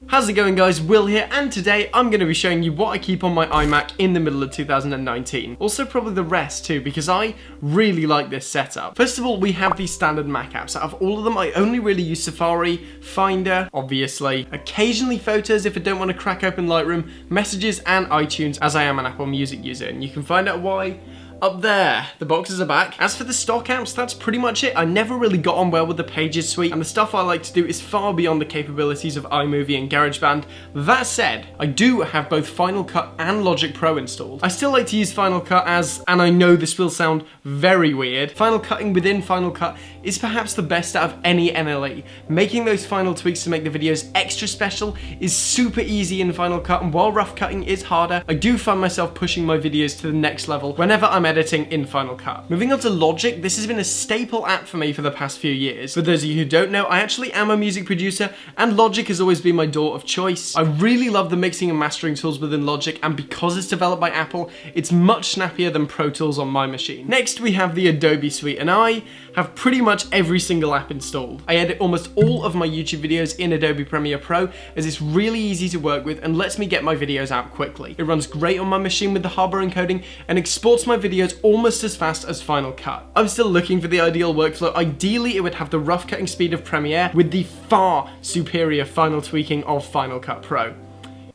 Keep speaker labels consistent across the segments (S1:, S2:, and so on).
S1: How's it going, guys? Will here, and today I'm going to be showing you what I keep on my iMac in the middle of 2019. Also probably the rest too, because I really like this setup. First of all, we have these standard Mac apps. Out of all of them, I only really use Safari, Finder, obviously, occasionally Photos if I don't want to crack open Lightroom, Messages, and iTunes, as I am an Apple Music user, and you can find out why up there. The boxes are back. As for the stock apps, that's pretty much it. I never really got on well with the Pages suite, and the stuff I like to do is far beyond the capabilities of iMovie and GarageBand. That said, I do have both Final Cut and Logic Pro installed. I still like to use Final Cut as, and I know this will sound very weird, Final Cutting within Final Cut is perhaps the best out of any NLE. Making those final tweaks to make the videos extra special is super easy in Final Cut, and while rough cutting is harder, I do find myself pushing my videos to the next level whenever I'm editing in Final Cut. Moving on to Logic, this has been a staple app for me for the past few years. For those of you who don't know, I actually am a music producer, and Logic has always been my door of choice. I really love the mixing and mastering tools within Logic, and because it's developed by Apple, it's much snappier than Pro Tools on my machine. Next, we have the Adobe Suite, and I have pretty much every single app installed. I edit almost all of my YouTube videos in Adobe Premiere Pro, as it's really easy to work with and lets me get my videos out quickly. It runs great on my machine with the hardware encoding and exports my videos almost as fast as Final Cut. I'm still looking for the ideal workflow. Ideally, it would have the rough cutting speed of Premiere with the far superior final tweaking of Final Cut Pro.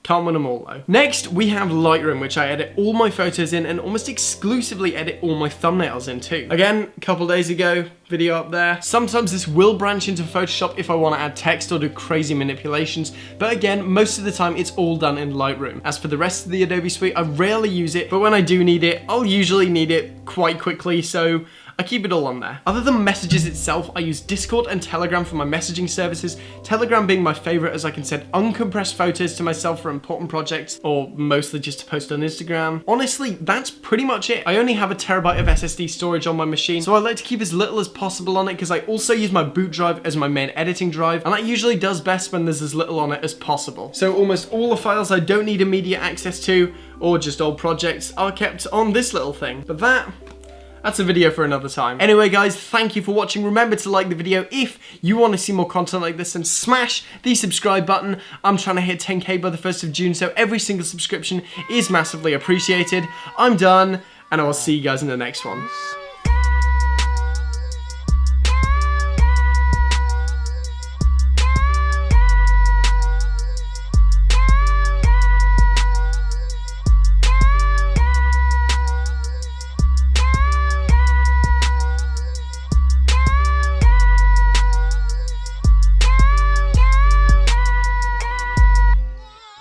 S1: Can't win them all though. Next, we have Lightroom, which I edit all my photos in and almost exclusively edit all my thumbnails in too. Again, a couple days ago, video up there. Sometimes this will branch into Photoshop if I want to add text or do crazy manipulations, but again, most of the time it's all done in Lightroom. As for the rest of the Adobe Suite, I rarely use it, but when I do need it, I'll usually need it quite quickly, so I keep it all on there. Other than Messages itself, I use Discord and Telegram for my messaging services, Telegram being my favorite as I can send uncompressed photos to myself for important projects, or mostly just to post on Instagram. Honestly, that's pretty much it. I only have a terabyte of SSD storage on my machine, so I like to keep as little as possible on it because I also use my boot drive as my main editing drive, and that usually does best when there's as little on it as possible. So almost all the files I don't need immediate access to, or just old projects, are kept on this little thing. But that's a video for another time. Anyway, guys, thank you for watching. Remember to like the video if you want to see more content like this, and smash the subscribe button. I'm trying to hit 10K by the 1st of June, so every single subscription is massively appreciated. I'm done, and I will see you guys in the next one.